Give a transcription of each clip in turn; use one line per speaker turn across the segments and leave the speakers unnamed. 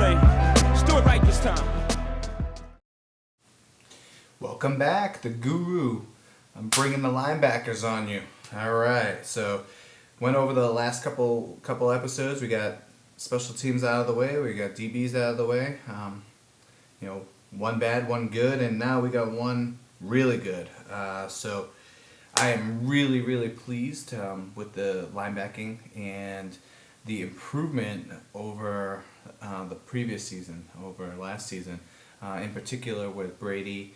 play. Let's do it right this time.
Welcome back, the guru. I'm bringing the linebackers on you. All right, so went over the last couple episodes. We got special teams out of the way. We got DBs out of the way. One bad, one good, and now we got one really good. So I am really, really pleased with the linebacking and the improvement over the previous season, over last season, in particular with Bradie,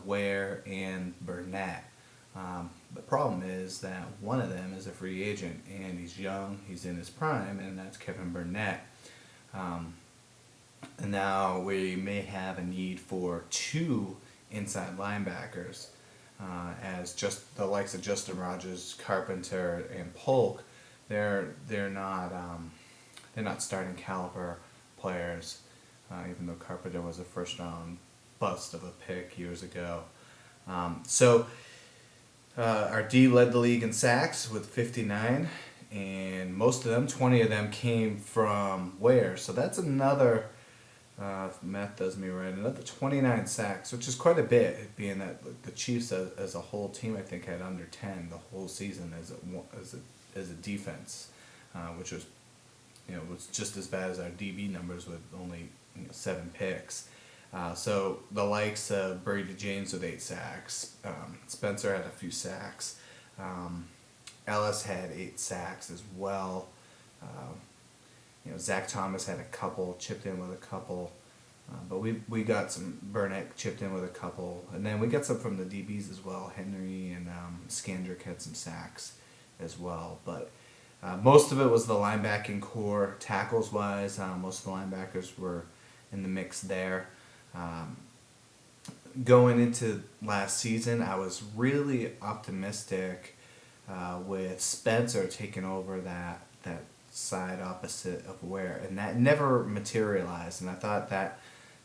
Ware, and Burnett. The problem is that one of them is a free agent, and he's young, he's in his prime, and that's Kevin Burnett. And now we may have a need for two inside linebackers, as just the likes of Justin Rogers, Carpenter, and Polk. They're not starting caliber players, even though Carpenter was a first round bust of a pick years ago. Our D led the league in sacks with 59, and most of them, 20 of them, came from Ware. So that's another, if math does me right, another 29 sacks, which is quite a bit, being that the Chiefs as a whole team, I think, had under 10 the whole season as a defense, which was just as bad as our DB numbers with only 7 picks. So the likes of Bradie James with 8 sacks, Spencer had a few sacks, Ellis had 8 sacks as well. Zach Thomas had a couple, chipped in with a couple, but we got some. Burnett chipped in with a couple, and then we got some from the DBs as well. Henry and Skandrick had some sacks as well, but most of it was the linebacking core. Tackles wise, most of the linebackers were in the mix there. Going into last season, I was really optimistic with Spencer taking over that side opposite of Ware, and that never materialized. And I thought that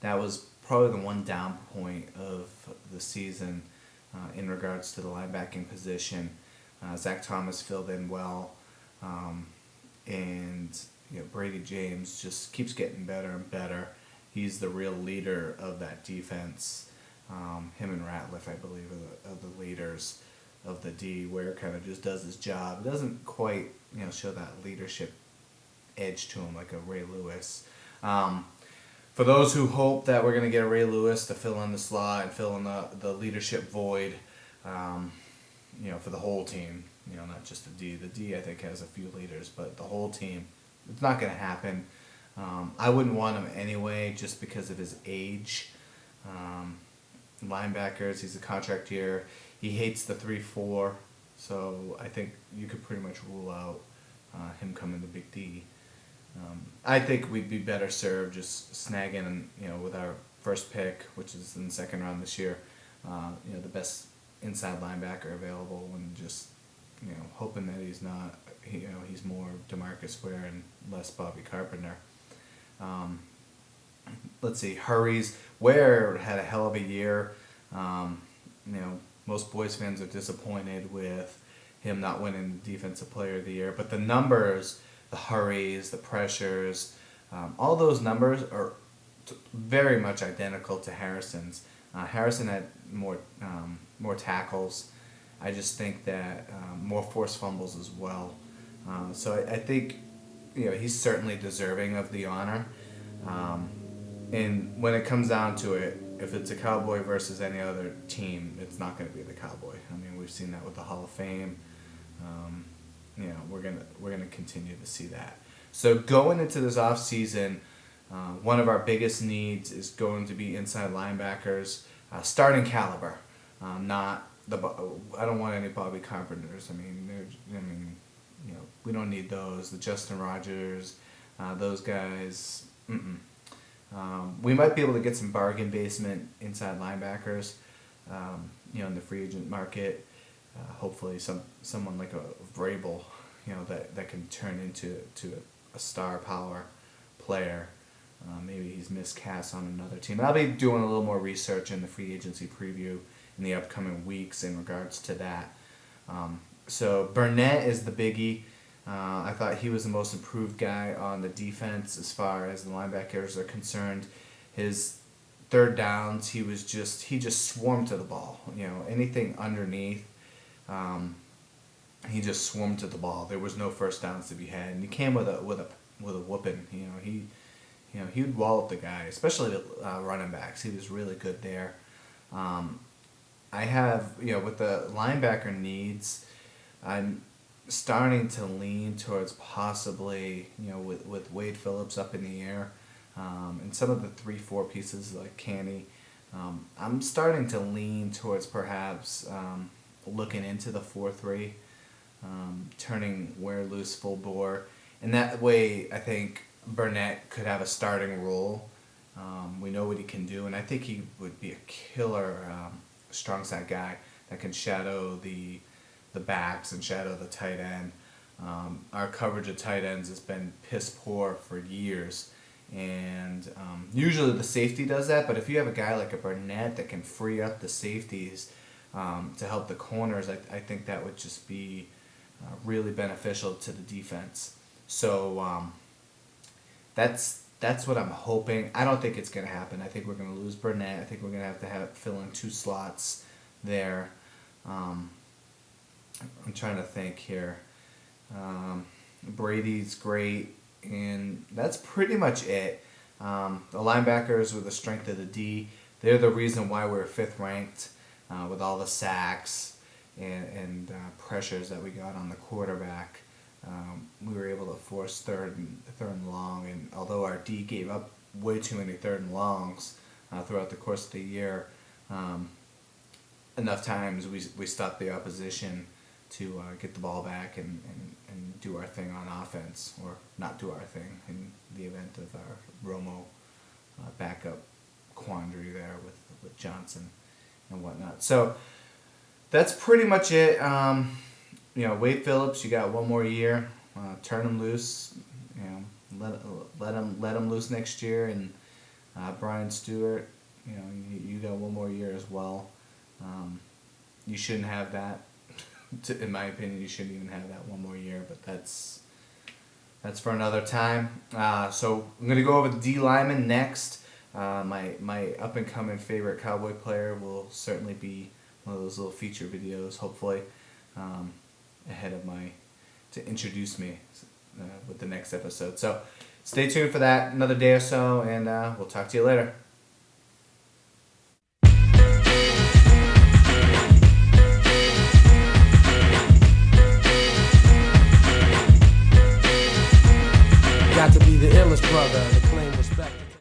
was probably the one down point of the season in regards to the linebacking position. Zach Thomas filled in well, and Bradie James just keeps getting better and better. He's the real leader of that defense. Him and Ratliff, I believe, are the leaders of the D. Ware kind of just does his job. Doesn't quite show that leadership edge to him like a Ray Lewis. For those who hope that we're going to get a Ray Lewis to fill in the slot and fill in the leadership void, for the whole team, not just the D. The D, I think, has a few leaders, but the whole team, it's not going to happen. I wouldn't want him anyway, just because of his age. Linebackers, he's a contract year. He hates the 3-4, so I think you could pretty much rule out him coming to Big D. I think we'd be better served just snagging, with our first pick, which is in the second round this year, the best inside linebacker available, and just, hoping that he's not, he's more DeMarcus Ware and less Bobby Carpenter. Let's see, hurries. Ware had a hell of a year. Most Boys fans are disappointed with him not winning Defensive Player of the Year, but the numbers, the hurries, the pressures, all those numbers are very much identical to Harrison's. Harrison had more tackles. I just think that more forced fumbles as well. So I think he's certainly deserving of the honor. And when it comes down to it, if it's a Cowboy versus any other team, it's not going to be the Cowboy. I mean, we've seen that with the Hall of Fame. We're gonna continue to see that. So going into this offseason, one of our biggest needs is going to be inside linebackers, starting caliber. Not the. I don't want any Bobby Carpenters. We don't need those. The Justin Rogers, those guys. We might be able to get some bargain basement inside linebackers, in the free agent market. Hopefully someone like a Vrabel, that can turn into a star power player. Maybe he's miscast on another team. I'll be doing a little more research in the free agency preview in the upcoming weeks in regards to that. So Burnett is the biggie. I thought he was the most improved guy on the defense as far as the linebackers are concerned. His third downs, he just swarmed to the ball. Anything underneath, he just swarmed to the ball. There was no first downs to be had, and he came with a whooping. He would wallop the guy, especially the running backs. He was really good there. I have with the linebacker needs, I'm starting to lean towards possibly with Wade Phillips up in the air, and some of the 3-4 pieces like Canny. I'm starting to lean towards perhaps looking into the 4-3, turning Ware loose full bore, and that way I think Burnett could have a starting role. We know what he can do, and I think he would be a killer strong side guy that can shadow the backs and shadow the tight end. Our coverage of tight ends has been piss poor for years, and usually the safety does that, but if you have a guy like a Burnett that can free up the safeties to help the corners, I think that would just be really beneficial to the defense. So that's what I'm hoping. I don't think it's going to happen. I think we're going to lose Burnett. I think we're going to have fill in 2 slots there. I'm trying to think here. Bradie's great, and that's pretty much it. The linebackers with the strength of the D, they're the reason why we're 5th ranked with all the sacks and pressures that we got on the quarterback. We were able to force third and long, and although our D gave up way too many 3rd and longs throughout the course of the year, enough times we stopped the opposition to get the ball back and do our thing on offense, or not do our thing in the event of our Romo backup quandary there with Johnson and whatnot. So that's pretty much it. Wade Phillips, you got 1 more year. Turn him loose. Let him loose next year. And Brian Stewart, you got 1 more year as well. You shouldn't have that. In my opinion, you shouldn't even have that 1 more year. But that's for another time. So I'm gonna go over the D lineman next. My up and coming favorite Cowboy player will certainly be one of those little feature videos, hopefully. Ahead of to introduce me with the next episode. So stay tuned for that another day or so, and we'll talk to you later.
Got to be the Ellis brother.